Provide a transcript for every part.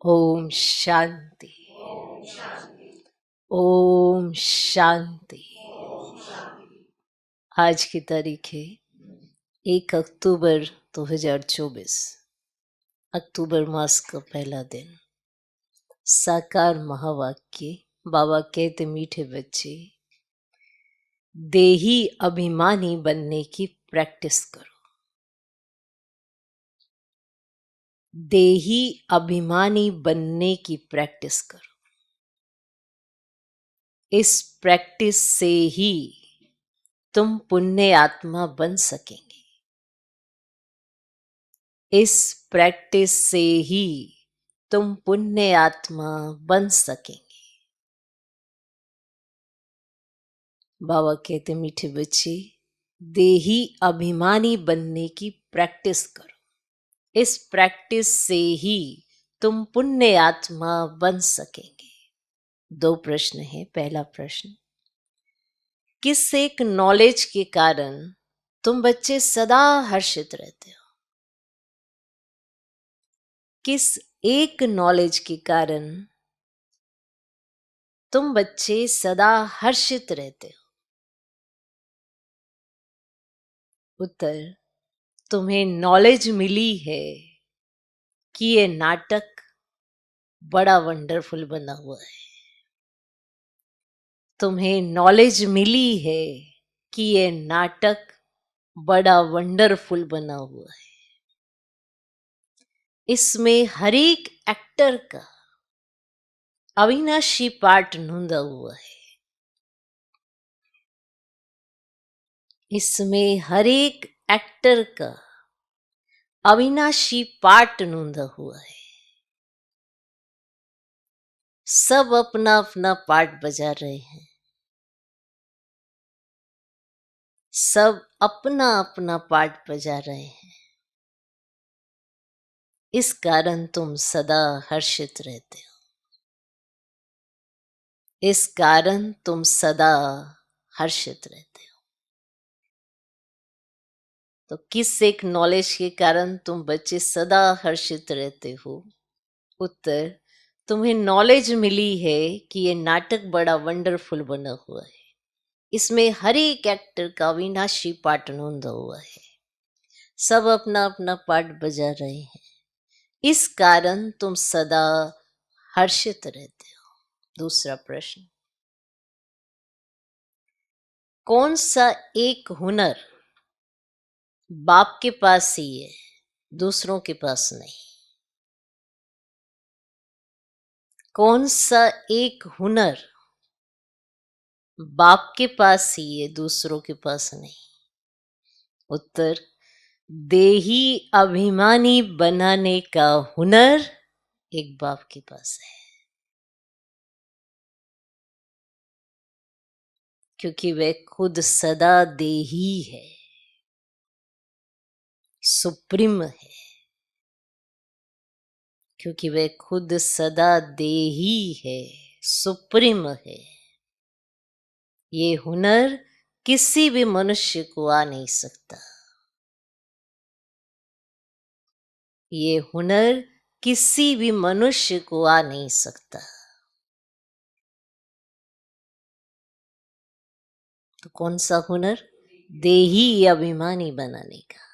ओम शांति। ओम शांति। आज की तारीख है 1 अक्टूबर 2024, अक्टूबर मास का पहला दिन। साकार महावाक्य। बाबा कहते मीठे बच्चे, देही अभिमानी बनने की प्रैक्टिस करो। देही अभिमानी बनने की प्रैक्टिस करो। इस प्रैक्टिस से ही तुम पुण्य आत्मा बन सकेंगे। इस प्रैक्टिस से ही तुम पुण्य आत्मा बन सकेंगे। बाबा कहते मीठे बच्चे, देही अभिमानी बनने की प्रैक्टिस करो। इस प्रैक्टिस से ही तुम पुण्य आत्मा बन सकेंगे। 2 प्रश्न हैं। पहला प्रश्न, किस एक नॉलेज के कारण तुम बच्चे सदा हर्षित रहते हो? किस एक नॉलेज के कारण तुम बच्चे सदा हर्षित रहते हो? उत्तर, तुम्हें नॉलेज मिली है कि ये नाटक बड़ा वंडरफुल बना हुआ है। तुम्हें नॉलेज मिली है कि ये नाटक बड़ा वंडरफुल बना हुआ है। इसमें हर एक एक्टर का अविनाशी पार्ट नूंदा हुआ है। इसमें हर एक एक्टर का अविनाशी पार्ट नूंदा हुआ है। सब अपना अपना पार्ट बजा रहे हैं। सब अपना अपना पार्ट बजा रहे हैं। इस कारण तुम सदा हर्षित रहते हो। इस कारण तुम सदा हर्षित रहते हो। तो किस एक नॉलेज के कारण तुम बच्चे सदा हर्षित रहते हो? उत्तर, तुम्हें नॉलेज मिली है कि ये नाटक बड़ा वंडरफुल बना हुआ है। इसमें हर एक एक्टर का अविनाशी पार्ट नूंदा हुआ है। सब अपना अपना पार्ट बजा रहे हैं। इस कारण तुम सदा हर्षित रहते हो। दूसरा प्रश्न, कौन सा एक हुनर बाप के पास ही है, दूसरों के पास नहीं? कौन सा एक हुनर बाप के पास ही है, दूसरों के पास नहीं? उत्तर, देही अभिमानी बनाने का हुनर एक बाप के पास है। क्योंकि वह खुद सदा देही है, सुप्रीम है। क्योंकि वह खुद सदा देही है, सुप्रीम है। ये हुनर किसी भी मनुष्य को आ नहीं सकता। ये हुनर किसी भी मनुष्य को आ नहीं सकता। तो कौन सा हुनर? देही अभिमानी बनाने का।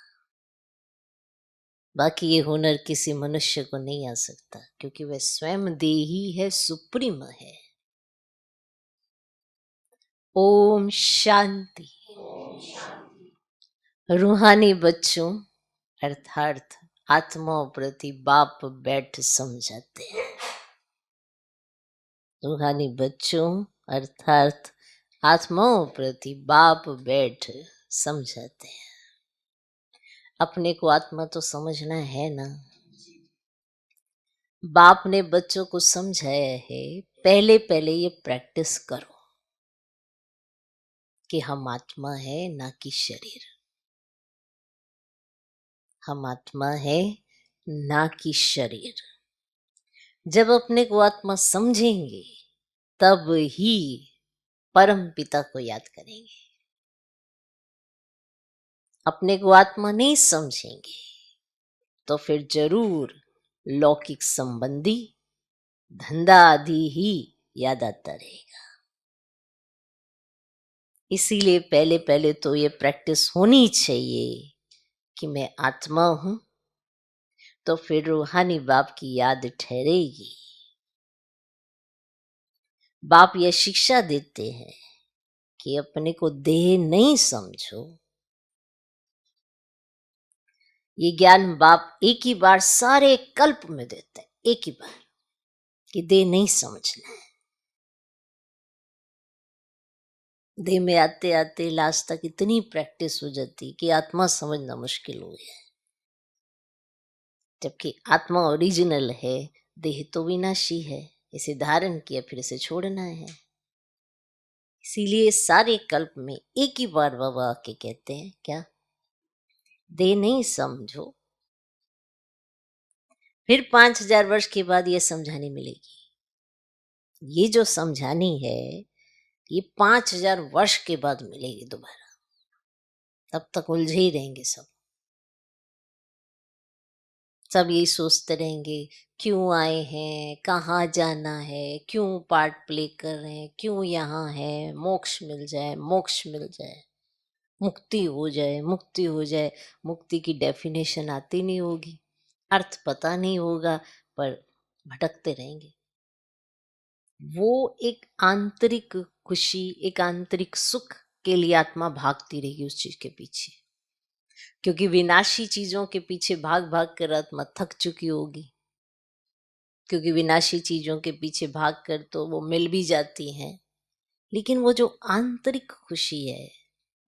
बाकी ये हुनर किसी मनुष्य को नहीं आ सकता, क्योंकि वह स्वयं देही है, सुप्रीम है। ओम शांति। रूहानी बच्चों अर्थात आत्माओं प्रति बाप बैठ समझाते हैं। रूहानी बच्चों अर्थात आत्माओं प्रति बाप बैठ समझाते हैं। अपने को आत्मा तो समझना है ना। बाप ने बच्चों को समझाया है, पहले पहले ये प्रैक्टिस करो कि हम आत्मा है ना कि शरीर। हम आत्मा है ना कि शरीर। जब अपने को आत्मा समझेंगे तब ही परम पिता को याद करेंगे। अपने को आत्मा नहीं समझेंगे तो फिर जरूर लौकिक संबंधी धंधा आदि ही याद आता रहेगा। इसीलिए पहले पहले तो ये प्रैक्टिस होनी चाहिए कि मैं आत्मा हूं, तो फिर रूहानी बाप की याद ठहरेगी। बाप ये शिक्षा देते हैं कि अपने को देह नहीं समझो। ये ज्ञान बाप एक ही बार सारे कल्प में देते हैं, एक ही बार, कि देह नहीं समझना है। देह में आते आते लास्ट तक इतनी प्रैक्टिस हो जाती कि आत्मा समझना मुश्किल हो गया। जबकि आत्मा ओरिजिनल है, देह तो विनाशी है। इसे धारण किया, फिर इसे छोड़ना है। इसीलिए सारे कल्प में एक ही बार बाबा आके कहते हैं, क्या? देह नहीं समझो। फिर 5000 वर्ष के बाद ये समझानी मिलेगी। ये जो समझानी है, ये 5000 वर्ष के बाद मिलेगी दोबारा। तब तक उलझे ही रहेंगे सब। सब यही सोचते रहेंगे, क्यों आए हैं, कहाँ जाना है, क्यों पार्ट प्ले कर रहे हैं, क्यों यहाँ है, मोक्ष मिल जाए, मोक्ष मिल जाए, मुक्ति हो जाए, मुक्ति हो जाए। मुक्ति की डेफिनेशन आती नहीं होगी, अर्थ पता नहीं होगा, पर भटकते रहेंगे। वो एक आंतरिक खुशी, एक आंतरिक सुख के लिए आत्मा भागती रहेगी उस चीज के पीछे, क्योंकि विनाशी चीजों के पीछे भाग भाग कर आत्मा थक चुकी होगी। क्योंकि विनाशी चीजों के पीछे भाग कर तो वो मिल भी जाती हैं, लेकिन वो जो आंतरिक खुशी है,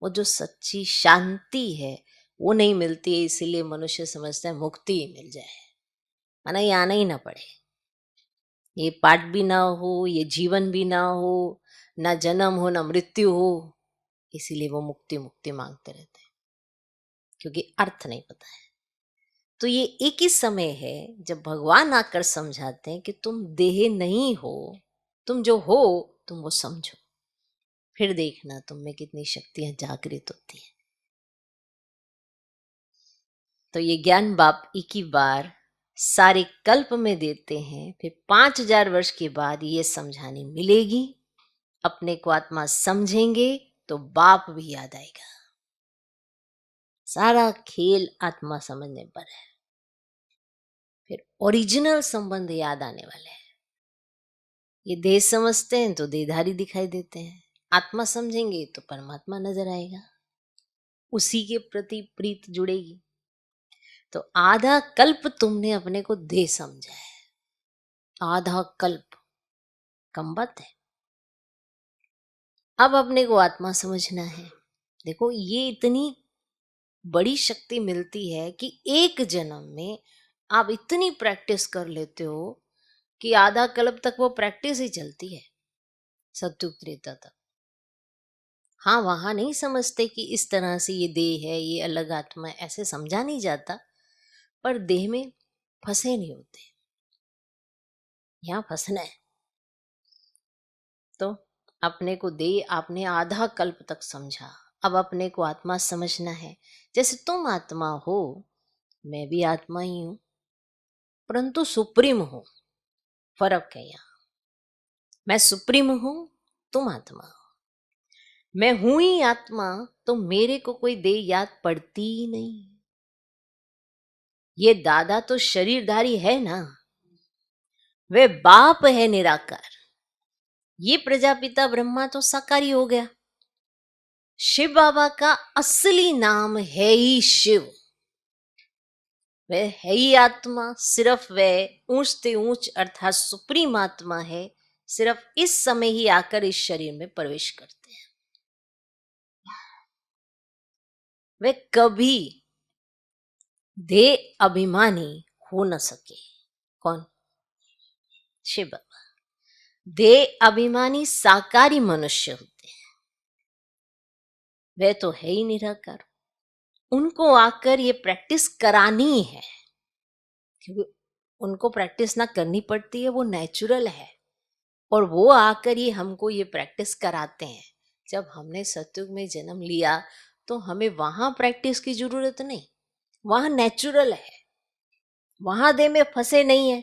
वो जो सच्ची शांति है, वो नहीं मिलती है। इसीलिए मनुष्य समझता है मुक्ति ही मिल जाए, माना ये आना ही ना पड़े, ये पाठ भी ना हो, ये जीवन भी ना हो, ना जन्म हो ना मृत्यु हो। इसीलिए वो मुक्ति मुक्ति मांगते रहते हैं, क्योंकि अर्थ नहीं पता है। तो ये एक ही समय है जब भगवान आकर समझाते हैं कि तुम देह नहीं हो, तुम जो हो तुम वो समझो। फिर देखना तुम में कितनी शक्तियां जागृत होती हैं। तो ये ज्ञान बाप एक ही बार सारे कल्प में देते हैं, फिर 5000 वर्ष के बाद ये समझानी मिलेगी। अपने को आत्मा समझेंगे तो बाप भी याद आएगा। सारा खेल आत्मा समझने पर है। फिर ओरिजिनल संबंध याद आने वाले हैं। ये देह समझते हैं तो देहधारी दिखाई देते हैं, आत्मा समझेंगे तो परमात्मा नजर आएगा, उसी के प्रति प्रीत जुड़ेगी। तो आधा कल्प तुमने अपने को देह समझा है, आधा कल्प कम बात है। अब अपने को आत्मा समझना है। देखो ये इतनी बड़ी शक्ति मिलती है कि एक जन्म में आप इतनी प्रैक्टिस कर लेते हो कि आधा कल्प तक वो प्रैक्टिस ही चलती है, सत्युग त्रेता तक। हाँ, वहां नहीं समझते कि इस तरह से ये देह है, ये अलग आत्मा है, ऐसे समझा नहीं जाता। पर देह में फंसे नहीं होते, यहाँ फंसना है। तो अपने को देह आपने आधा कल्प तक समझा, अब अपने को आत्मा समझना है। जैसे तुम आत्मा हो, मैं भी आत्मा ही हूं, परंतु सुप्रीम हूं। फर्क है यहाँ। मैं सुप्रीम हूं, तुम आत्मा हो। मैं हूं ही आत्मा, तो मेरे को कोई देह याद पड़ती ही नहीं। ये दादा तो शरीरधारी है ना, वे बाप है निराकार। ये प्रजापिता ब्रह्मा तो साकारी हो गया। शिव बाबा का असली नाम है ही शिव। वह है ही आत्मा, सिर्फ वह ऊंच से ऊंच अर्थात सुप्रीम आत्मा है। सिर्फ इस समय ही आकर इस शरीर में प्रवेश करते हैं। वे कभी देह अभिमानी हो न सके। कौन? शिव बाबा। देह अभिमानी साकारी मनुष्य होते हैं, वे तो है ही निराकार। उनको आकर ये प्रैक्टिस करानी है, क्योंकि उनको प्रैक्टिस ना करनी पड़ती है, वो नेचुरल है। और वो आकर ये हमको ये प्रैक्टिस कराते हैं। जब हमने सतयुग में जन्म लिया तो हमें वहां प्रैक्टिस की जरूरत नहीं, वहां नेचुरल है, वहां देह में फंसे नहीं है,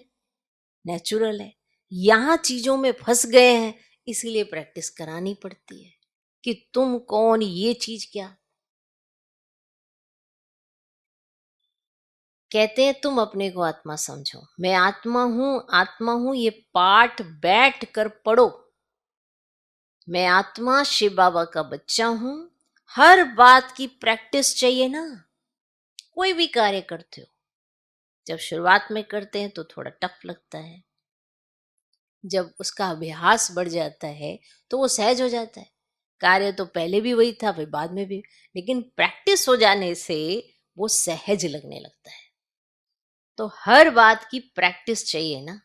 नेचुरल है। यहाँ चीजों में फंस गए हैं, इसीलिए प्रैक्टिस करानी पड़ती है कि तुम कौन, ये चीज क्या। कहते हैं तुम अपने को आत्मा समझो, मैं आत्मा हूं, आत्मा हूं, ये पाठ बैठ कर पढ़ो। मैं आत्मा शिव बाबा का बच्चा हूं। हर बात की प्रैक्टिस चाहिए ना। कोई भी कार्य करते हो, जब शुरुआत में करते हैं तो थोड़ा टफ लगता है, जब उसका अभ्यास बढ़ जाता है तो वो सहज हो जाता है। कार्य तो पहले भी वही था, फिर बाद में भी, लेकिन प्रैक्टिस हो जाने से वो सहज लगने लगता है। तो हर बात की प्रैक्टिस चाहिए ना।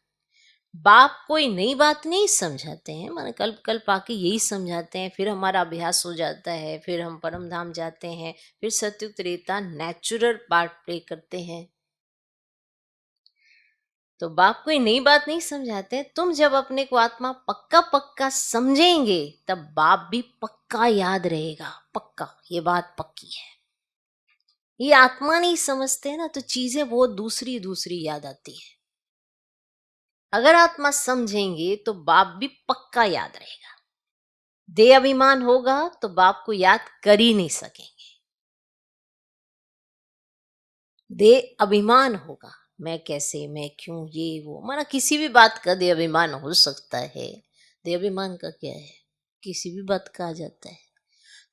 बाप कोई नई बात नहीं समझाते हैं, माने कल्प कल्प आके यही समझाते हैं, फिर हमारा अभ्यास हो जाता है, फिर हम परम धाम जाते हैं, फिर सत्युग त्रेता नेचुरल पार्ट प्ले करते हैं। तो बाप कोई नई बात नहीं समझाते। तुम जब अपने को आत्मा पक्का पक्का समझेंगे तब बाप भी पक्का याद रहेगा, पक्का, ये बात पक्की है। ये आत्मा नहीं समझते ना तो चीजें बहुत दूसरी दूसरी याद आती है। अगर आत्मा समझेंगे तो बाप भी पक्का याद रहेगा। देह अभिमान होगा तो बाप को याद कर ही नहीं सकेंगे। देह अभिमान होगा, मैं कैसे, मैं क्यों, ये वो, माना किसी भी बात का देह अभिमान हो सकता है। देह अभिमान का क्या है, किसी भी बात का आ जाता है।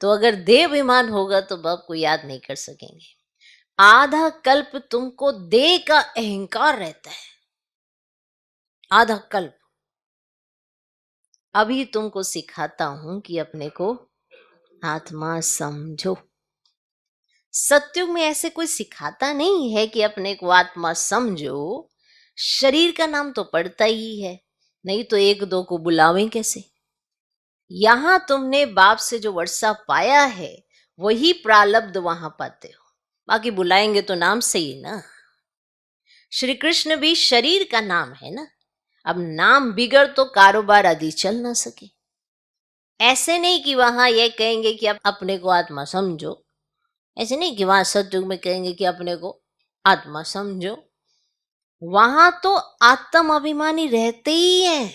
तो अगर देह अभिमान होगा तो बाप को याद नहीं कर सकेंगे। आधा कल्प तुमको देह का अहंकार रहता है, आधा कल्प। अभी तुमको सिखाता हूं कि अपने को आत्मा समझो। सत्युग में ऐसे कोई सिखाता नहीं है कि अपने को आत्मा समझो। शरीर का नाम तो पड़ता ही है, नहीं तो एक दो को बुलावें कैसे। यहां तुमने बाप से जो वर्षा पाया है वही प्रालब्ध वहां पाते हो, बाकी बुलाएंगे तो नाम से ही ना। श्री कृष्ण भी शरीर का नाम है ना। अब नाम बिगड़ तो कारोबार आदि चल ना सके। ऐसे नहीं कि वहां ये कहेंगे कि अब अपने को आत्मा समझो, ऐसे नहीं कि वहां सतयुग में कहेंगे कि अपने को आत्मा समझो। वहां तो आत्म अभिमानी रहते ही हैं।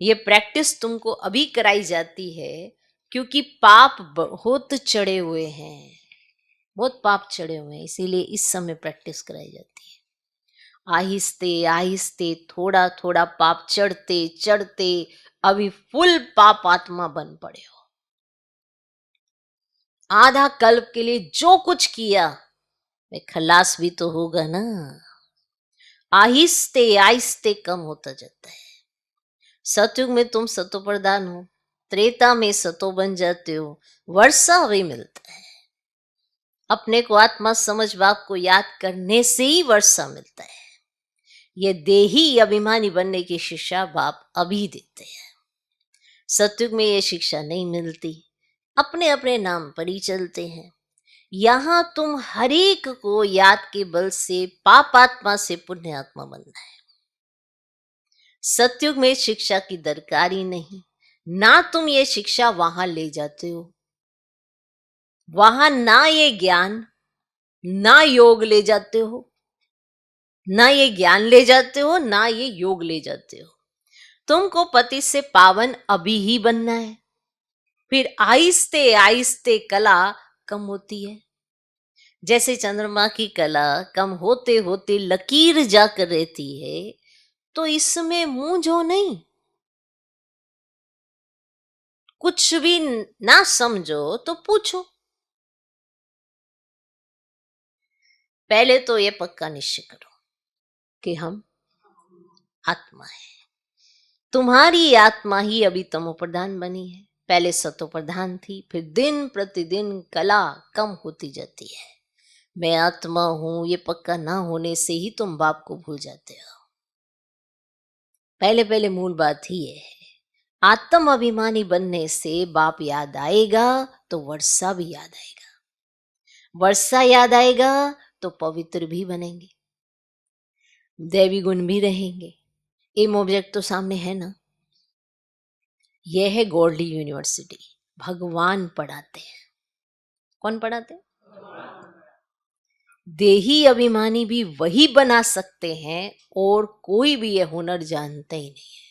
ये प्रैक्टिस तुमको अभी कराई जाती है क्योंकि पाप बहुत चढ़े हुए हैं, बहुत पाप चढ़े हुए हैं, इसीलिए इस समय प्रैक्टिस कराई जाती है। आहिस्ते आहिस्ते थोड़ा थोड़ा पाप चढ़ते चढ़ते अभी फुल पाप आत्मा बन पड़े हो। आधा कल्प के लिए जो कुछ किया वे खलास भी तो होगा ना। आहिस्ते आहिस्ते कम होता जाता है। सतयुग में तुम सतो प्रधान हो, त्रेता में सतो बन जाते हो, वर्षा भी मिलता है। अपने को आत्मा समझ बाप को याद करने से ही वर्षा मिलता है। ये देही अभिमानी बनने की शिक्षा बाप अभी देते हैं। सतयुग में ये शिक्षा नहीं मिलती, अपने अपने नाम पर ही चलते हैं। यहां तुम हरेक को याद के बल से पाप आत्मा से पुण्य आत्मा बनना है। सतयुग में शिक्षा की दरकार ही नहीं, ना तुम ये शिक्षा वहां ले जाते हो। वहां ना ये ज्ञान ना योग ले जाते हो, ना ये ज्ञान ले जाते हो ना ये योग ले जाते हो। तुमको पति से पावन अभी ही बनना है, फिर आहिस्ते आहिस्ते कला कम होती है। जैसे चंद्रमा की कला कम होते होते लकीर जाकर रहती है, तो इसमें मुंह जो नहीं, कुछ भी ना समझो तो पूछो। पहले तो ये पक्का निश्चय करो कि हम आत्मा है। तुम्हारी आत्मा ही अभी तमो प्रधान बनी है, पहले सतो प्रधान थी, फिर दिन प्रतिदिन कला कम होती जाती है। मैं आत्मा हूं ये पक्का ना होने से ही तुम बाप को भूल जाते हो। पहले पहले मूल बात ही ये है। आत्म अभिमानी बनने से बाप याद आएगा तो वर्षा भी याद आएगा, वर्षा याद आएगा तो पवित्र भी बनेंगे, दैवी गुण भी रहेंगे। एम ऑब्जेक्ट तो सामने है ना। यह है गॉडली यूनिवर्सिटी, भगवान पढ़ाते हैं। कौन पढ़ाते हैं? देही अभिमानी भी वही बना सकते हैं और कोई भी ये हुनर जानते ही नहीं है।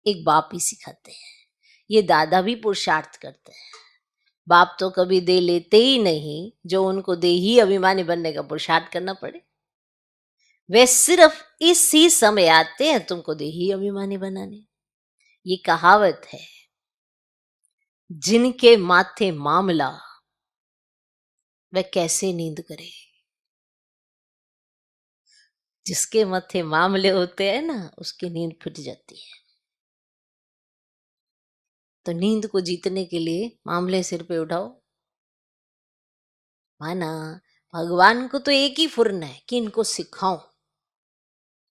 एक बाप ही सिखाते हैं, ये दादा भी पुरुषार्थ करते हैं। बाप तो कभी दे लेते ही नहीं जो उनको देही अभिमानी बनने का पुरुषार्थ करना पड़े। वे सिर्फ इसी समय आते हैं तुमको देही अभिमानी बनाने। ये कहावत है, जिनके माथे मामला वह कैसे नींद करे। जिसके माथे मामले होते हैं ना, उसकी नींद फट जाती है। तो नींद को जीतने के लिए मामले सिर पे उठाओ। माना भगवान को तो एक ही फुरना है कि इनको सिखाओ,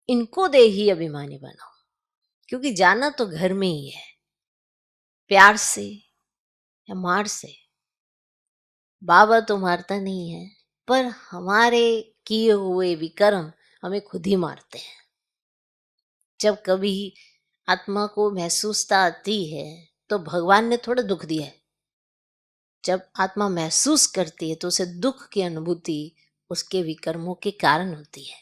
इनको देही अभिमानी बनाओ। क्योंकि जाना तो घर में ही है, प्यार से या मार से। बाबा तो मारता नहीं है, पर हमारे किए हुए विकर्म हमें खुद ही मारते हैं। जब कभी आत्मा को महसूसता आती है तो भगवान ने थोड़ा दुख दिया है। जब आत्मा महसूस करती है तो उसे दुख की अनुभूति उसके विकर्मों के कारण होती है।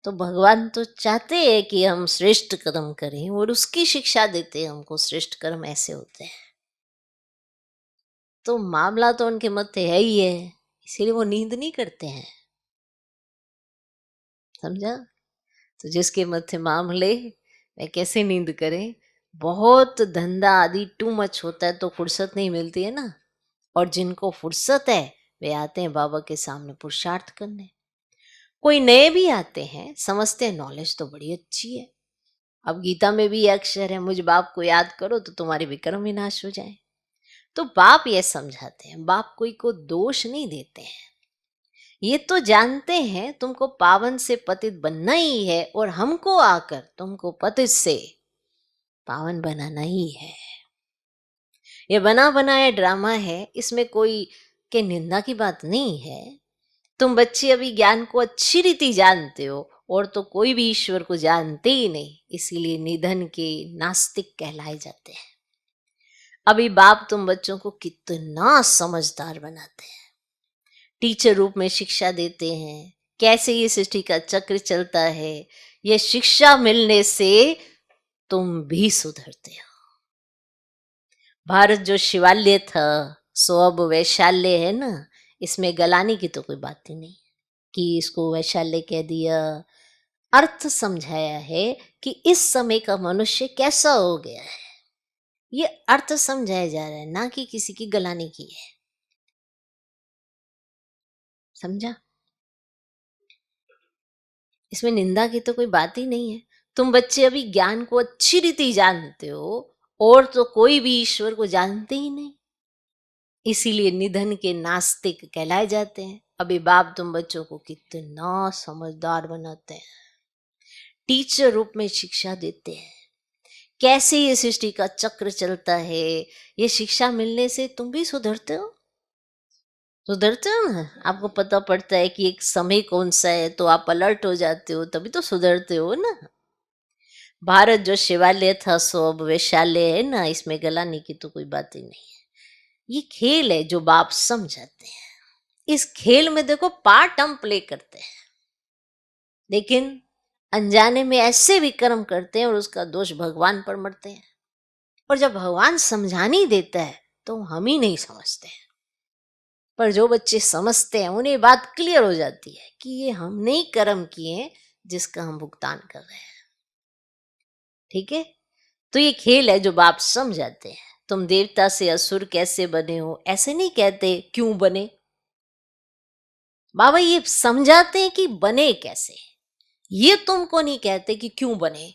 तो भगवान तो चाहते हैं कि हम श्रेष्ठ कर्म करें और उसकी शिक्षा देते हैं हमको, श्रेष्ठ कर्म ऐसे होते हैं। तो मामला तो उनके मत्थे है ही है, इसीलिए वो नींद नहीं करते हैं। समझा? तो जिसके मत्थे मामले वह कैसे नींद करे। बहुत धंधा आदि टू मच होता है तो फुर्सत नहीं मिलती है ना। और जिनको फुर्सत है वे आते हैं बाबा के सामने पुरुषार्थ करने। कोई नए भी आते हैं, समझते हैं नॉलेज तो बड़ी अच्छी है। अब गीता में भी यह अक्षर है, मुझ बाप को याद करो तो तुम्हारे विक्रम विनाश हो जाए। तो बाप ये समझाते हैं, बाप कोई को दोष नहीं देते हैं। ये तो जानते हैं तुमको पावन से पतित बनना ही है और हमको आकर तुमको पतित से पावन बनाना ही है। ये बना बनाया ड्रामा है, इसमें कोई के निंदा की बात नहीं है। तुम बच्चे अभी ज्ञान को अच्छी रीति जानते हो और तो कोई भी ईश्वर को जानते ही नहीं, इसीलिए निधन के नास्तिक कहलाए जाते हैं। अभी बाप तुम बच्चों को कितना समझदार बनाते हैं, टीचर रूप में शिक्षा देते हैं, कैसे ये सृष्टि का चक्र चलता है। ये शिक्षा मिलने से तुम भी सुधरते हो। भारत जो शिवालय था सो अब वैशाल्य है ना, इसमें गलाने की तो कोई बात ही नहीं कि इसको वैशाल्य कह दिया। अर्थ समझाया है कि इस समय का मनुष्य कैसा हो गया है, ये अर्थ समझाया जा रहा है, ना कि किसी की गलाने की है। समझा? इसमें निंदा की तो कोई बात ही नहीं है। तुम बच्चे अभी ज्ञान को अच्छी रीति जानते हो और तो कोई भी ईश्वर को जानते ही नहीं, इसीलिए निधन के नास्तिक कहलाए जाते हैं। अभी बाप तुम बच्चों को कितना समझदार बनाते हैं, टीचर रूप में शिक्षा देते हैं, कैसे ये सृष्टि का चक्र चलता है। ये शिक्षा मिलने से तुम भी सुधरते हो। सुधरते हो ना, आपको पता पड़ता है कि एक समय कौन सा है तो आप अलर्ट हो जाते हो, तभी तो सुधरते हो ना। भारत जो शिवालय था सो अब वैशाल्य है ना, इसमें गलाने की तो कोई बात ही नहीं है। ये खेल है जो बाप समझाते हैं। इस खेल में देखो पार्ट हम प्ले करते हैं, लेकिन अनजाने में ऐसे विक्रम करते हैं और उसका दोष भगवान पर मरते हैं। और जब भगवान समझा नहीं देता है तो हम ही नहीं समझते हैं। पर जो बच्चे समझते हैं उन्हें बात क्लियर हो जाती है कि ये हमने ही कर्म किए हैं जिसका हम भुगतान कर रहे हैं। ठीक है? तो ये खेल है जो बाप समझाते हैं। तुम देवता से असुर कैसे बने हो ऐसे नहीं कहते, क्यों बने। बाबा ये समझाते हैं कि बने कैसे, ये तुमको नहीं कहते कि क्यों बने।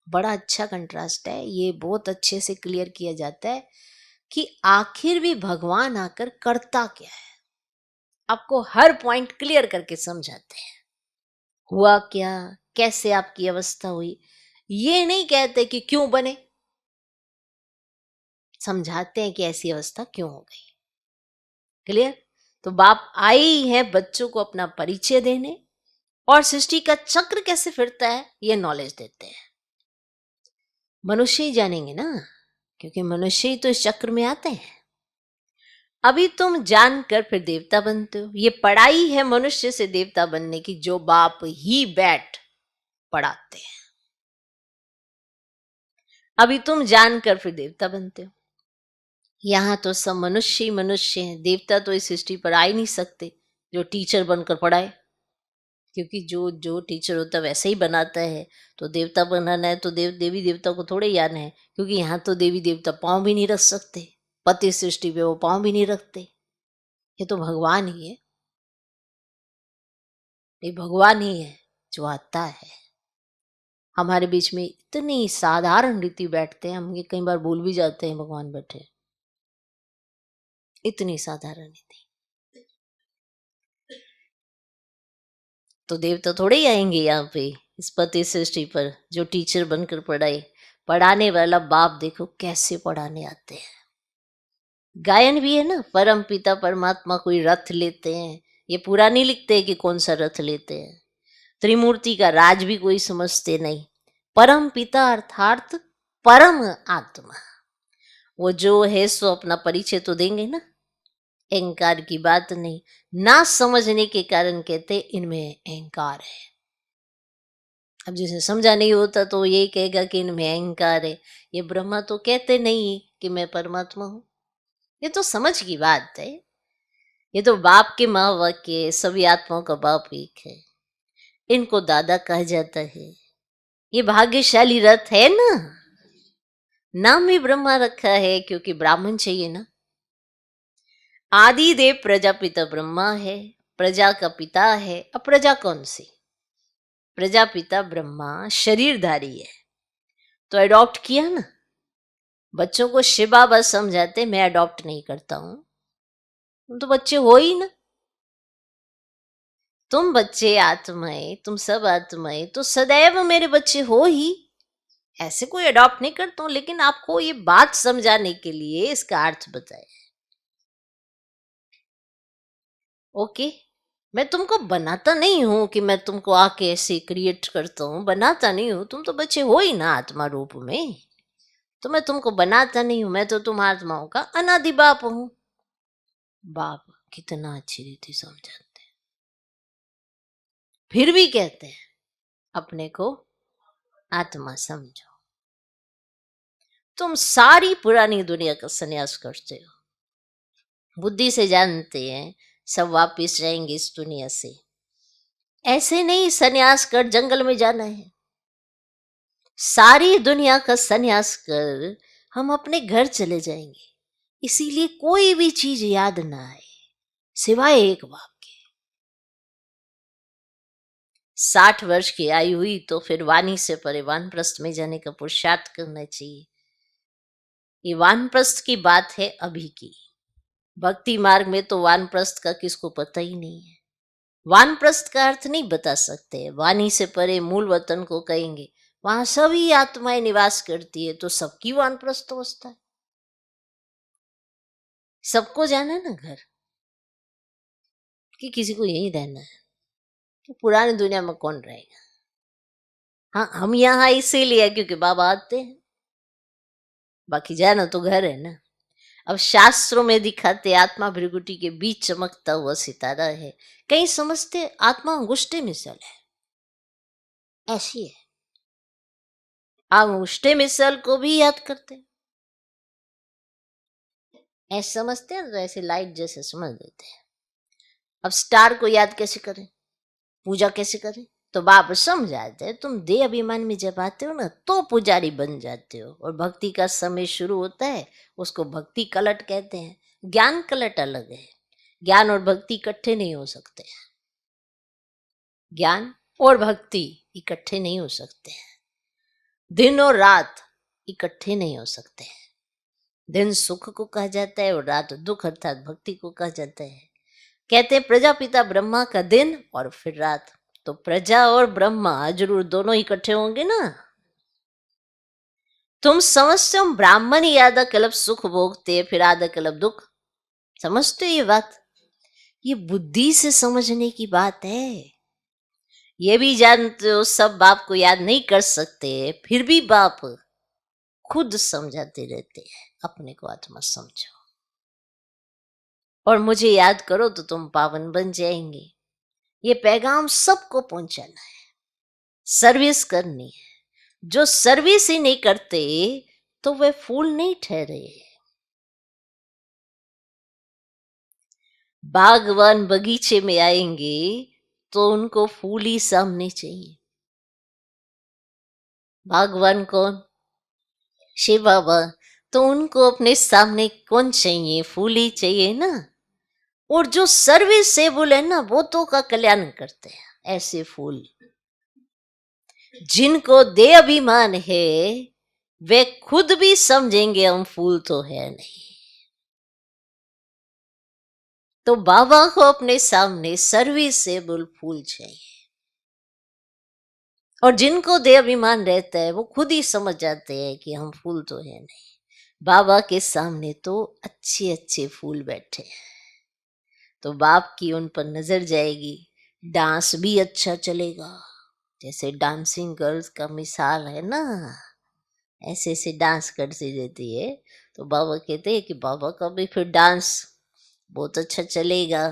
बड़ा अच्छा कंट्रास्ट है, ये बहुत अच्छे से क्लियर किया जाता है कि आखिर भी भगवान आकर करता क्या है। आपको हर पॉइंट क्लियर करके समझाते हैं, हुआ क्या, कैसे आपकी अवस्था हुई। ये नहीं कहते कि क्यों बने, समझाते हैं कि ऐसी अवस्था क्यों हो गई। क्लियर? तो बाप आए ही हैं बच्चों को अपना परिचय देने और सृष्टि का चक्र कैसे फिरता है ये नॉलेज देते हैं। मनुष्य ही जानेंगे ना, क्योंकि मनुष्य ही तो इस चक्र में आते हैं। अभी तुम जानकर फिर देवता बनते हो। ये पढ़ाई है मनुष्य से देवता बनने की, जो बाप ही बैठ पढ़ाते हैं। अभी तुम जानकर फिर देवता बनते हो। यहाँ तो सब मनुष्य ही मनुष्य हैं, देवता तो इस सृष्टि पर आ ही नहीं सकते जो टीचर बनकर पढ़ाए, क्योंकि जो जो टीचर होता है वैसे ही बनाता है। तो देवता बनाना है तो देवी देवता को थोड़े ही आना है, क्योंकि यहाँ तो देवी देवता पाँव भी नहीं रख सकते, पति सृष्टि पे वो पाँव भी नहीं रखते। ये तो भगवान ही है, ये भगवान ही है जो आता है हमारे बीच में। इतनी साधारण रीति बैठते हैं, हम ये कई बार भूल भी जाते हैं भगवान बैठे। इतनी साधारण रीति, तो देवता थोड़े ही आएंगे यहाँ पे इस पति सृष्टि पर जो टीचर बनकर पढ़ाए। पढ़ाने वाला बाप देखो कैसे पढ़ाने आते हैं। गायन भी है ना, परम पिता परमात्मा कोई रथ लेते हैं, ये पूरा नहीं लिखते कि कौन सा रथ लेते हैं। त्रिमूर्ति का राज भी कोई समझते नहीं। परम पिता अर्थात परम आत्मा, वो जो है सो अपना परिचय तो देंगे ना। अहंकार की बात नहीं, ना समझने के कारण कहते इनमें अहंकार है। अब जिसे समझा नहीं होता तो यही कहेगा कि इनमें अहंकार है। ये ब्रह्मा तो कहते नहीं कि मैं परमात्मा हूं। ये तो समझ की बात है। ये तो बाप के महावाक्य है, सभी आत्माओं का बाप एक है, इनको दादा कहा जाता है। ये भाग्यशाली रथ है ना, नाम भी ब्रह्मा रखा है क्योंकि ब्राह्मण चाहिए ना। आदि देव प्रजापिता ब्रह्मा है, प्रजा का पिता है। अब प्रजा कौन सी? प्रजापिता ब्रह्मा शरीरधारी है, तो अडॉप्ट किया ना। बच्चों को शिव बाबा समझाते, मैं अडॉप्ट नहीं करता हूं। तुम तो बच्चे हो ही ना, तुम बच्चे आत्माएं, तुम सब आत्माएं तो सदैव मेरे बच्चे हो ही। ऐसे कोई अडॉप्ट नहीं करता हूं, लेकिन आपको ये बात समझाने के लिए इसका अर्थ बताए। ओके, मैं तुमको बनाता नहीं हूं कि मैं तुमको आके ऐसे क्रिएट करता हूं, बनाता नहीं हूं। तुम तो बच्चे हो ही ना आत्मा रूप में, तो मैं तुमको बनाता नहीं हूं। मैं तो तुम आत्माओं का अनादि बाप हूं। बाप कितना अच्छी रीति समझाते हैं, फिर भी कहते हैं अपने को आत्मा समझो। तुम सारी पुरानी दुनिया का सन्यास करते हो, बुद्धि से जानते हैं सब वापिस जाएंगे इस दुनिया से। ऐसे नहीं सन्यास कर जंगल में जाना है, सारी दुनिया का सन्यास कर हम अपने घर चले जाएंगे। इसीलिए कोई भी चीज याद ना आए सिवाय एक बाप के। 60 वर्ष की आयु हुई तो फिर वाणी से परे वानप्रस्थ में जाने का पुरुषार्थ करना चाहिए। ये वानप्रस्थ की बात है अभी की। भक्ति मार्ग में तो वानप्रस्थ का किसको पता ही नहीं है। वानप्रस्थ का अर्थ नहीं बता सकते। वाणी से परे मूल वतन को कहेंगे, वहां सभी आत्माएं निवास करती है, तो सबकी वानप्रस्थ अवस्था है। सबको जाना ना घर, कि किसी को यही रहना है, तो पुरानी दुनिया में कौन रहेगा। हाँ, हम यहाँ इसीलिए क्योंकि बाबा आते हैं, बाकी जाना तो घर है ना। अब शास्त्रों में दिखाते आत्मा भृगुटी के बीच चमकता हुआ सितारा है। कहीं समझते आत्मा अंगुष्ठे मिसल है, ऐसी है। आप अंगुष्ठे मिसल को भी याद करते हैं, ऐसे समझते हैं तो ऐसे लाइट जैसे समझ लेते हैं। अब स्टार को याद कैसे करें, पूजा कैसे करें? तो बाप समझाते हैं, तुम देह अभिमान में जब आते हो ना तो पुजारी बन जाते हो, और भक्ति का समय शुरू होता है, उसको भक्ति कलट कहते हैं। ज्ञान कलट अलग है, ज्ञान और भक्ति इकट्ठे नहीं हो सकते। ज्ञान और भक्ति इकट्ठे नहीं हो सकते हैं। दिन और रात इकट्ठे नहीं हो सकते हैं। दिन सुख को कहा जाता है और रात दुख अर्थात भक्ति को कहा जाता है। कहते हैं प्रजापिता ब्रह्मा का दिन और फिर रात, तो प्रजा और ब्रह्मा जरूर दोनों इकट्ठे होंगे ना। तुम समझते हो ब्राह्मण ही आधा कल्प सुख भोगते फिर आधा कल्प दुख, समझते हो ये बात? ये बुद्धि से समझने की बात है। ये भी जानते हो सब बाप को याद नहीं कर सकते, फिर भी बाप खुद समझाते रहते हैं अपने को आत्मा समझो। और मुझे याद करो तो तुम पावन बन जाएंगे। ये पैगाम सबको पहुंचाना है, सर्विस करनी है। जो सर्विस ही नहीं करते तो वे फूल नहीं ठहरे। बागवान बगीचे में आएंगे तो उनको फूल ही सामने चाहिए। बागवान कौन? शिव बाबा। तो उनको अपने सामने कौन चाहिए? फूल ही चाहिए ना। और जो सर्विसेबल है ना, वो तो का कल्याण करते हैं। ऐसे फूल जिनको दे अभिमान है, वे खुद भी समझेंगे हम फूल तो है नहीं। तो बाबा को अपने सामने सर्विसेबल फूल चाहिए। और जिनको दे अभिमान रहता है, वो खुद ही समझ जाते हैं कि हम फूल तो है नहीं। बाबा के सामने तो अच्छे अच्छे फूल बैठे हैं, तो बाप की उन पर नजर जाएगी। डांस भी अच्छा चलेगा, जैसे डांसिंग गर्ल्स का मिसाल है ना, ऐसे ऐसे डांस करती रहती है। तो बाबा कहते हैं कि बाबा का भी फिर डांस बहुत अच्छा चलेगा।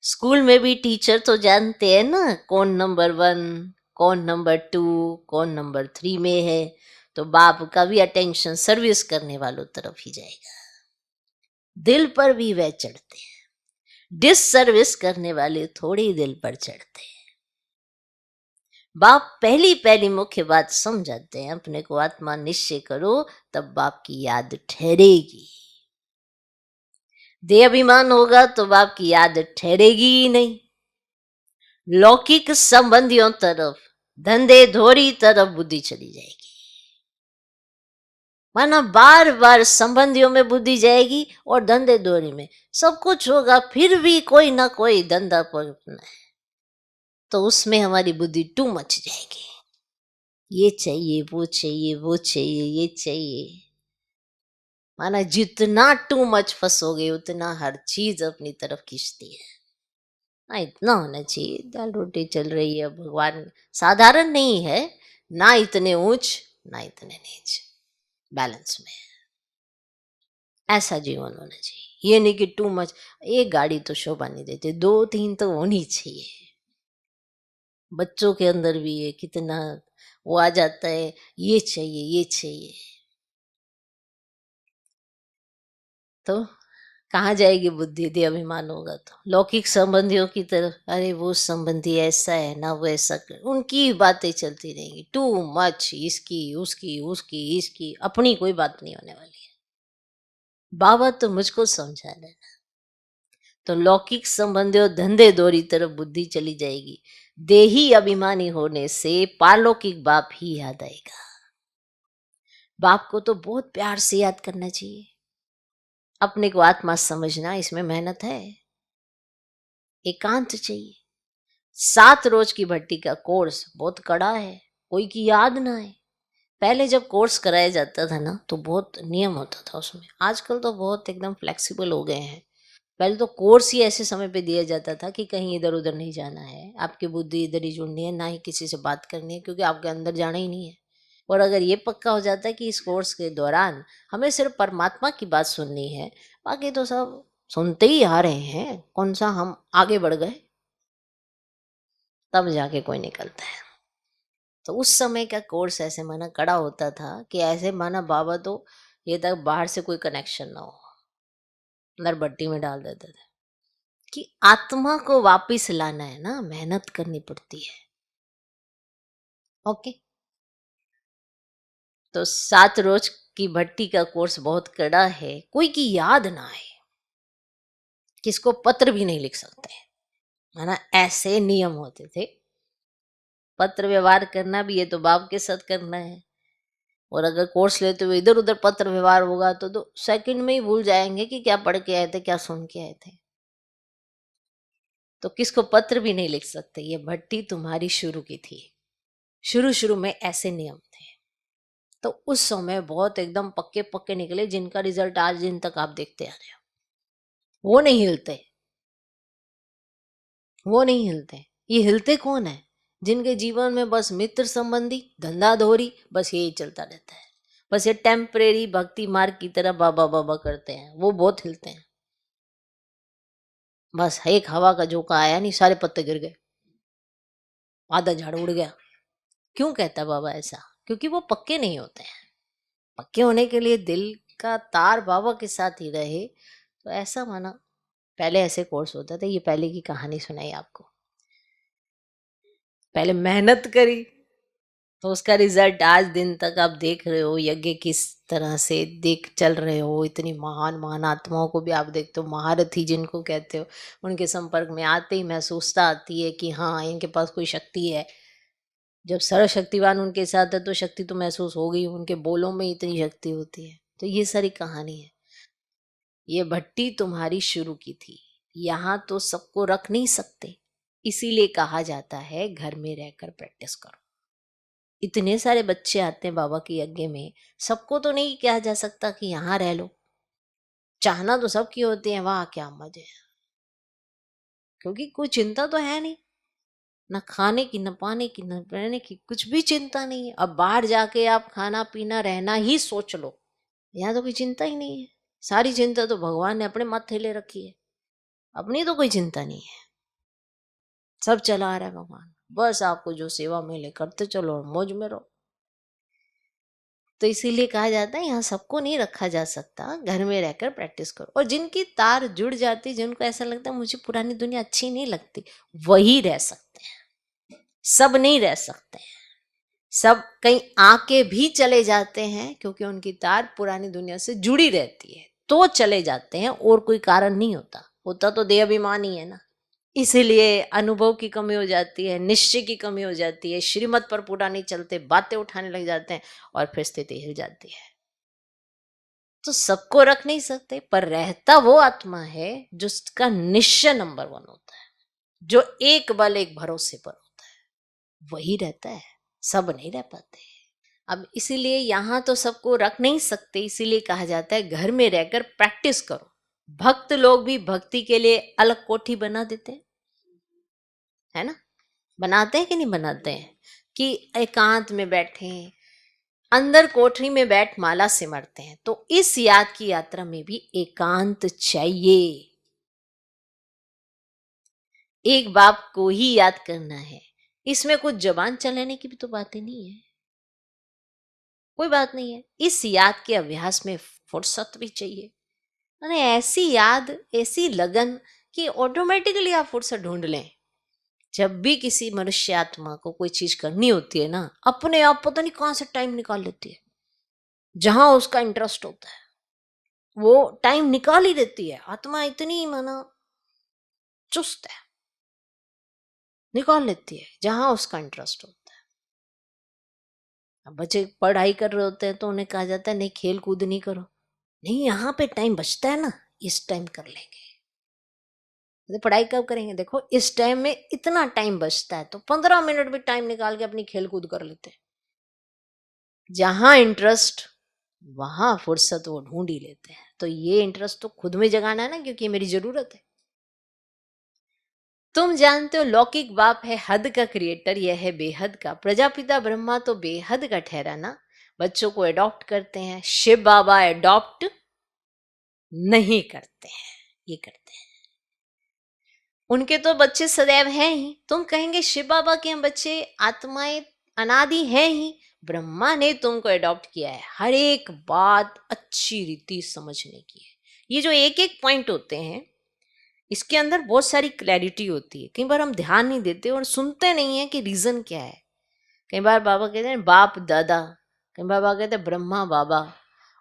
स्कूल में भी टीचर तो जानते हैं ना, कौन नंबर 1, कौन नंबर 2, कौन नंबर 3 में है। तो बाप का भी अटेंशन सर्विस करने वालों तरफ ही जाएगा। दिल पर भी वह चढ़ते हैं, डिस सर्विस करने वाले थोड़ी ही दिल पर चढ़ते हैं। बाप पहली पहली मुख्य बात समझाते हैं, अपने को आत्मा निश्चय करो, तब बाप की याद ठहरेगी। दे अभिमान होगा तो बाप की याद ठहरेगी ही नहीं। लौकिक संबंधियों तरफ, धंधे धोरी तरफ बुद्धि चली जाएगी। माना बार बार संबंधियों में बुद्धि जाएगी और धंधे धोरी में। सब कुछ होगा फिर भी कोई ना कोई धंधा पकड़ना है, तो उसमें हमारी बुद्धि टू मच जाएगी। ये चाहिए, वो चाहिए, वो चाहिए, ये चाहिए। माना जितना टू मच फंसोगे, उतना हर चीज अपनी तरफ खींचती है। हाँ, इतना होना चाहिए, दाल रोटी चल रही है, भगवान साधारण नहीं है, ना इतने ऊंच ना इतने नीच, बैलेंस में है। ऐसा जीवन होना चाहिए। ये नहीं कि टू मच। एक गाड़ी तो शोभा नहीं देती, 2-3 तो होनी चाहिए। बच्चों के अंदर भी ये कितना वो आ जाता है, ये चाहिए, ये चाहिए। तो कहाँ जाएगी बुद्धि? दे अभिमान होगा तो लौकिक संबंधियों की तरफ, अरे वो संबंधी ऐसा है ना, वो ऐसा कर, उनकी बातें चलती रहेंगी टू मच, इसकी उसकी उसकी इसकी, अपनी कोई बात नहीं होने वाली है। बाबा तो मुझको समझा देना। तो लौकिक संबंधियों धंधे दोरी तरफ बुद्धि चली जाएगी। देही अभिमानी होने से पारलौकिक बाप ही याद आएगा। बाप को तो बहुत प्यार से याद करना चाहिए। अपने को आत्मा समझना, इसमें मेहनत है, एकांत चाहिए। 7 रोज की भट्टी का कोर्स बहुत कड़ा है, कोई की याद ना आए। पहले जब कोर्स कराया जाता था ना, तो बहुत नियम होता था उसमें। आजकल तो बहुत एकदम फ्लेक्सिबल हो गए हैं। पहले तो कोर्स ही ऐसे समय पे दिया जाता था कि कहीं इधर उधर नहीं जाना है, आपकी बुद्धि इधर ही जुड़नी है, ना ही किसी से बात करनी है, क्योंकि आपके अंदर जाना ही नहीं है। और अगर ये पक्का हो जाता है कि इस कोर्स के दौरान हमें सिर्फ परमात्मा की बात सुननी है, बाकी तो सब सुनते ही आ रहे हैं, कौन सा हम आगे बढ़ गए, तब जाके कोई निकलता है। तो उस समय का कोर्स ऐसे माना कड़ा होता था कि ऐसे माना बाबा तो ये तक बाहर से कोई कनेक्शन ना हो, अंदर भट्टी में डाल देते थे। कि आत्मा को वापिस लाना है ना, मेहनत करनी पड़ती है। ओके। तो 7 रोज की भट्टी का कोर्स बहुत कड़ा है, कोई की याद ना आए, किसको पत्र भी नहीं लिख सकते, है ना, ऐसे नियम होते थे। पत्र व्यवहार करना भी है तो बाप के साथ करना है। और अगर कोर्स लेते हुए इधर उधर पत्र व्यवहार होगा तो सेकंड में ही भूल जाएंगे कि क्या पढ़ के आए थे, क्या सुन के आए थे। तो किसको पत्र भी नहीं लिख सकते। ये भट्टी तुम्हारी शुरू की थी, शुरू शुरू में ऐसे नियम थे। तो उस समय बहुत एकदम पक्के पक्के निकले, जिनका रिजल्ट आज दिन तक आप देखते आ रहे हो। वो नहीं हिलते, वो नहीं हिलते। ये हिलते कौन है? जिनके जीवन में बस मित्र संबंधी, धंधा धोरी, बस यही चलता रहता है। बस ये टेम्परेरी भक्ति मार्ग की तरह बाबा बाबा करते हैं, वो बहुत हिलते हैं। बस एक हवा का झोंका आया नहीं, सारे पत्ते गिर गए, आधा झाड़ उड़ गया। क्यों कहता बाबा ऐसा? क्योंकि वो पक्के नहीं होते हैं। पक्के होने के लिए दिल का तार बाबा के साथ ही रहे, तो ऐसा माना। पहले ऐसे कोर्स होता था, ये पहले की कहानी सुनाई आपको। पहले मेहनत करी तो उसका रिजल्ट आज दिन तक आप देख रहे हो। यज्ञ किस तरह से देख चल रहे हो, इतनी महान महान आत्माओं को भी आप देखते हो, महारथी जिनको कहते हो, उनके संपर्क में आते ही महसूसता आती है कि हाँ, इनके पास कोई शक्ति है। जब सर्वशक्तिवान उनके साथ है तो शक्ति तो महसूस हो गई, उनके बोलों में इतनी शक्ति होती है। तो ये सारी कहानी है। ये भट्टी तुम्हारी शुरू की थी, यहाँ तो सबको रख नहीं सकते, इसीलिए कहा जाता है घर में रहकर प्रैक्टिस करो। इतने सारे बच्चे आते हैं बाबा के यज्ञ में, सबको तो नहीं कहा जा सकता कि यहाँ रह लो। चाहना तो सबकी होती है, वाह क्या मजे है, क्योंकि कोई चिंता तो है नहीं, न खाने की, न पाने की, न रहने की, कुछ भी चिंता नहीं है। अब बाहर जाके आप खाना पीना रहना ही सोच लो, यहाँ तो कोई चिंता ही नहीं है। सारी चिंता तो भगवान ने अपने माथे ले रखी है, अपनी तो कोई चिंता नहीं है। सब चला रहा है भगवान, बस आपको जो सेवा मिले करते चलो और मौज में रहो। तो इसीलिए कहा जाता है यहाँ सबको नहीं रखा जा सकता, घर में रहकर प्रैक्टिस करो। और जिनकी तार जुड़ जाती, जिनको ऐसा लगता है मुझे पुरानी दुनिया अच्छी नहीं लगती, वही रह सकते हैं, सब नहीं रह सकते हैं। सब कहीं आके भी चले जाते हैं क्योंकि उनकी तार पुरानी दुनिया से जुड़ी रहती है, तो चले जाते हैं, और कोई कारण नहीं होता। होता तो देह अभिमान ही है ना। इसीलिए अनुभव की कमी हो जाती है, निश्चय की कमी हो जाती है, श्रीमत पर पूरा नहीं चलते, बातें उठाने लग जाते हैं और फिर स्थिति हिल जाती है। तो सबको रख नहीं सकते, पर रहता वो आत्मा है जिसका निश्चय नंबर 1 होता है, जो एक बल एक भरोसे पर होता है, वही रहता है। सब नहीं रह पाते। अब इसीलिए यहाँ तो सबको रख नहीं सकते, इसीलिए कहा जाता है घर में रहकर प्रैक्टिस करो। भक्त लोग भी भक्ति के लिए अलग कोठी बना देते हैं, है ना? बनाते हैं कि नहीं बनाते हैं? कि एकांत में बैठे, अंदर कोठरी में बैठ माला सिमरते हैं। तो इस याद की यात्रा में भी एकांत चाहिए। एक बाप को ही याद करना है, इसमें कुछ जबान चलाने की भी तो बातें नहीं है, कोई बात नहीं है। इस याद के अभ्यास में फुर्सत भी चाहिए, अरे ऐसी याद, ऐसी लगन कि ऑटोमेटिकली आप फुर्सत ढूंढ लें। जब भी किसी मनुष्य आत्मा को कोई चीज करनी होती है ना, अपने आप पता नहीं कहां से टाइम निकाल लेती है। जहां उसका इंटरेस्ट होता है वो टाइम निकाल ही देती है। आत्मा इतनी माना चुस्त है, निकाल लेती है जहां उसका इंटरेस्ट होता है। अब बच्चे पढ़ाई कर रहे होते हैं तो उन्हें कहा जाता है नहीं खेल कूद नहीं करो, नहीं यहाँ पे टाइम बचता है ना, इस टाइम कर लेंगे। तो पढ़ाई कब करेंगे? देखो इस टाइम में इतना टाइम बचता है, तो 15 मिनट भी टाइम निकाल के अपनी खेल कूद कर लेते हैं। जहां इंटरेस्ट वहां फुर्सत वो ढूंढ ही लेते हैं। तो ये इंटरेस्ट तो खुद में जगाना है ना, क्योंकि ये मेरी जरूरत है। तुम जानते हो लौकिक बाप है हद का क्रिएटर, यह है बेहद का। प्रजापिता ब्रह्मा तो बेहद का ठहरा ना। बच्चों को अडॉप्ट करते हैं, शिव बाबा अडॉप्ट नहीं करते हैं, ये करते हैं। उनके तो बच्चे सदैव हैं ही। तुम कहेंगे शिव बाबा के हम बच्चे आत्माएं अनादि हैं ही। ब्रह्मा ने तुमको अडॉप्ट किया है, हर एक बात अच्छी रीति समझने की है। ये जो एक एक पॉइंट होते हैं, इसके अंदर बहुत सारी क्लैरिटी होती है। कई बार हम ध्यान नहीं देते और सुनते नहीं है कि रीजन क्या है। कई बार बाबा कहते हैं बाप दादा, कई बार बाबा कहते हैं ब्रह्मा बाबा,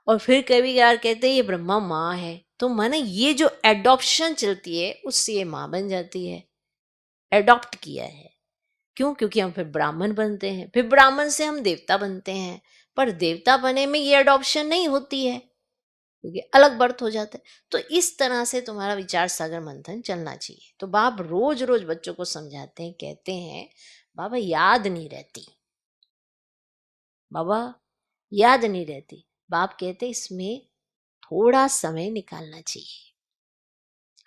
और फिर कभी यार कहते हैं ये ब्रह्मा माँ है। तो माना ये जो एडॉप्शन चलती है उससे ये माँ बन जाती है, एडॉप्ट किया है। क्यों? क्योंकि हम फिर ब्राह्मण बनते हैं, फिर ब्राह्मण से हम देवता बनते हैं। पर देवता बने में ये एडॉप्शन नहीं होती है, क्योंकि अलग बर्थ हो जाता है। तो इस तरह से तुम्हारा विचार सागर मंथन चलना चाहिए। तो बाप रोज रोज बच्चों को समझाते हैं, कहते हैं बाबा याद नहीं रहती, बाबा याद नहीं रहती। बाप कहते इसमें थोड़ा समय निकालना चाहिए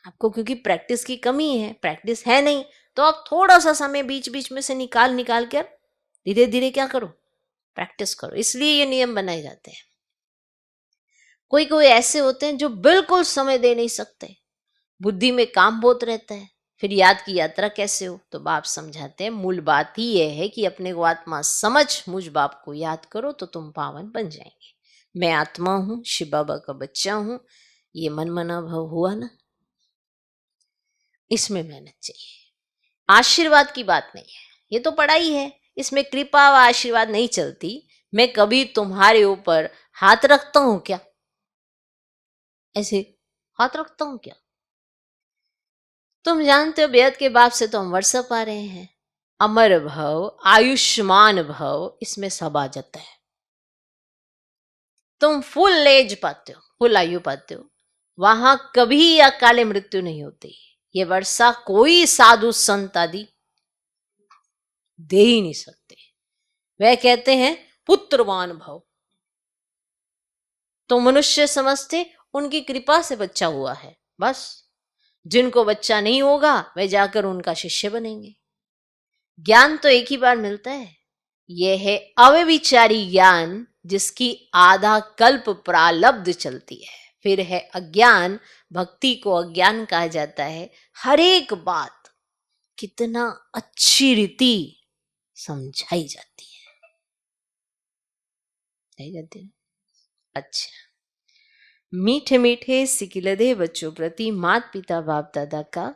आपको, क्योंकि प्रैक्टिस की कमी है, प्रैक्टिस है नहीं। तो आप थोड़ा सा समय बीच बीच में से निकाल निकाल कर धीरे धीरे क्या करो, प्रैक्टिस करो। इसलिए ये नियम बनाए जाते हैं। कोई कोई ऐसे होते हैं जो बिल्कुल समय दे नहीं सकते, बुद्धि में काम बहुत रहता है, फिर याद की यात्रा कैसे हो? तो बाप समझाते हैं मूल बात ही यह है कि अपने को आत्मा समझ मुझ बाप को याद करो तो तुम पावन बन जाएंगे। मैं आत्मा हूं, शिव बाबा का बच्चा हूं, ये मन मना भाव हुआ ना, इसमें मेहनत चाहिए। आशीर्वाद की बात नहीं है, ये तो पढ़ाई है, इसमें कृपा व आशीर्वाद नहीं चलती। मैं कभी तुम्हारे ऊपर हाथ रखता हूं क्या? ऐसे हाथ रखता हूं क्या? तुम जानते हो बेहद के बाप से तो हम वर्षा पा रहे हैं। अमर भव, आयुष्मान भव, इसमें सब आ जाता है। तुम फुल एज पाते हो, फुल आयु पाते हो, वहां कभी अकाले मृत्यु नहीं होती। ये वर्षा कोई साधु संत आदि दे ही नहीं सकते। वह कहते हैं पुत्रवान भव, तो मनुष्य समझते उनकी कृपा से बच्चा हुआ है, बस। जिनको बच्चा नहीं होगा वे जाकर उनका शिष्य बनेंगे। ज्ञान तो एक ही बार मिलता है, यह है अव्यभिचारी ज्ञान, जिसकी आधा कल्प प्रालब्ध चलती है। फिर है अज्ञान, भक्ति को अज्ञान कहा जाता है। हर एक बात कितना अच्छी रीति समझाई जाती है। अच्छा, मीठे मीठे सिकिलदे बच्चों प्रति माता पिता बाप दादा का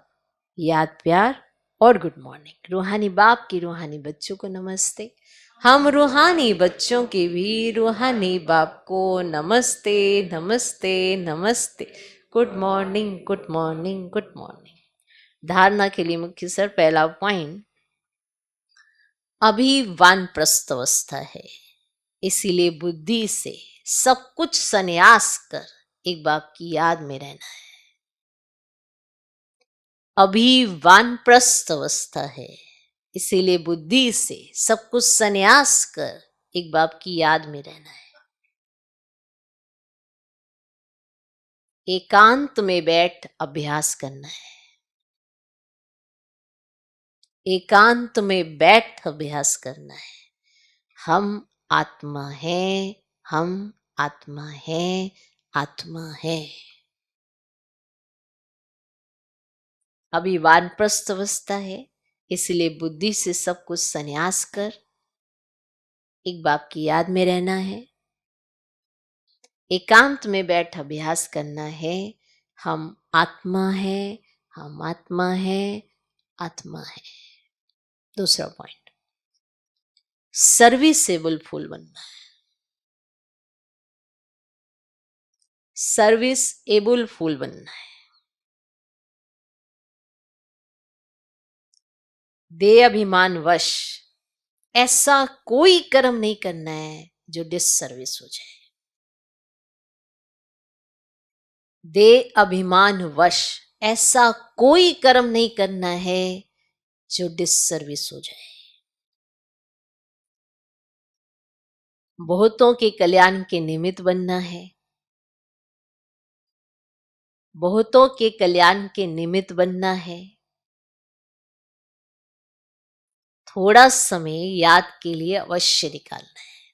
याद प्यार और गुड मॉर्निंग। रूहानी बाप की रूहानी बच्चों को नमस्ते। हम रूहानी बच्चों के भी रूहानी बाप को नमस्ते नमस्ते नमस्ते। Good morning good morning good morning. धारणा के लिए मुख्य सर पहला पॉइंट, अभी वानप्रस्थ अवस्था है, इसीलिए बुद्धि से सब कुछ संन्यास कर एक बाप की याद में रहना है। अभी वानप्रस्थ अवस्था है, इसीलिए बुद्धि से सब कुछ संन्यास कर एक बाप की याद में रहना है। एकांत में बैठ अभ्यास करना है। एकांत में बैठ अभ्यास करना है। हम आत्मा हैं, हम आत्मा हैं, आत्मा है। अभी वानप्रस्थ अवस्था है, इसलिए बुद्धि से सब कुछ संन्यास कर एक बाप की याद में रहना है। एकांत में बैठ अभ्यास करना है। हम आत्मा है, हम आत्मा है, आत्मा है। दूसरा पॉइंट, सर्विसेबल फूल बनना है। सर्विस एबल फूल बनना है। दे अभिमान वश ऐसा कोई कर्म नहीं करना है जो डिससर्विस हो जाए। दे अभिमान वश ऐसा कोई कर्म नहीं करना है जो डिससर्विस हो जाए। बहुतों के कल्याण के निमित्त बनना है। बहुतों के कल्याण के निमित्त बनना है। थोड़ा समय याद के लिए अवश्य निकालना है।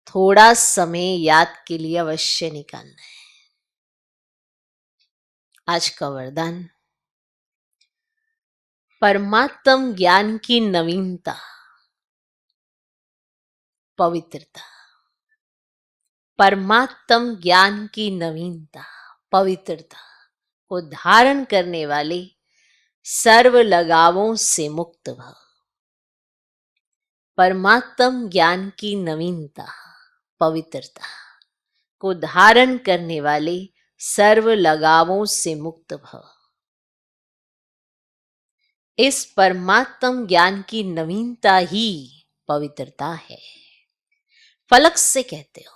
थोड़ा समय याद के लिए अवश्य निकालना है। आज का वरदान, परमात्म ज्ञान की नवीनता, पवित्रता। परमात्म ज्ञान की नवीनता, पवित्रता को धारण करने वाले सर्व लगावों से मुक्त भव। परमात्म ज्ञान की नवीनता, पवित्रता को धारण करने वाले सर्व लगावों से मुक्त भव। इस परमात्म ज्ञान की नवीनता ही पवित्रता है। फलक से कहते हो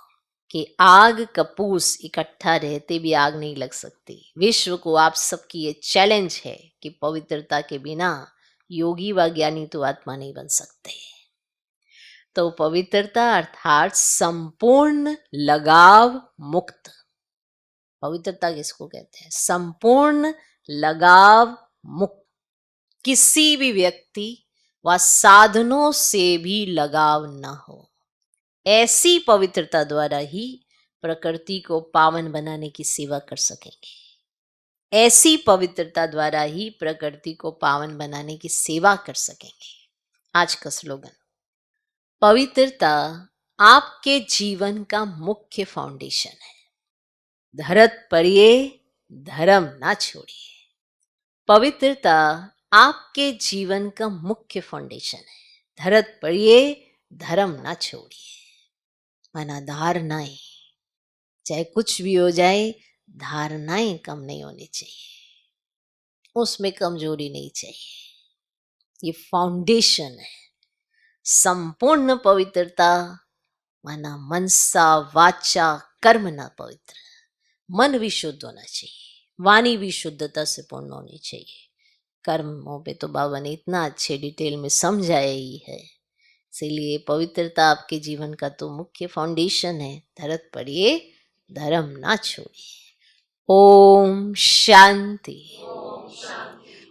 कि आग कपूस इकट्ठा रहते भी आग नहीं लग सकती। विश्व को आप सबकी ये चैलेंज है कि पवित्रता के बिना योगी व ज्ञानी तो आत्मा नहीं बन सकते। तो पवित्रता अर्थात संपूर्ण लगाव मुक्त। पवित्रता किसको कहते हैं? संपूर्ण लगाव मुक्त। किसी भी व्यक्ति व साधनों से भी लगाव न हो, ऐसी पवित्रता द्वारा ही प्रकृति को पावन बनाने की सेवा कर सकेंगे। ऐसी पवित्रता द्वारा ही प्रकृति को पावन बनाने की सेवा कर सकेंगे। आज का स्लोगन, पवित्रता आपके जीवन का मुख्य फाउंडेशन है। धरत परिये धर्म ना छोड़िए। पवित्रता आपके जीवन का मुख्य फाउंडेशन है। धरत परिये धर्म ना छोड़िए। माना धारणाएं, चाहे कुछ भी हो जाए, धारणाएं कम नहीं होनी चाहिए, उसमें कमजोरी नहीं चाहिए। ये फाउंडेशन है। संपूर्ण पवित्रता माना मनसा वाचा कर्म ना पवित्र। मन भी शुद्ध होना चाहिए, वाणी भी शुद्धता से पूर्ण होनी चाहिए। कर्मों पे तो बाबा ने इतना अच्छे डिटेल में समझाया ही है। इसीलिए पवित्रता आपके जीवन का तो मुख्य फाउंडेशन है। धरत परिये धर्म ना छोड़िए। ओम शांति।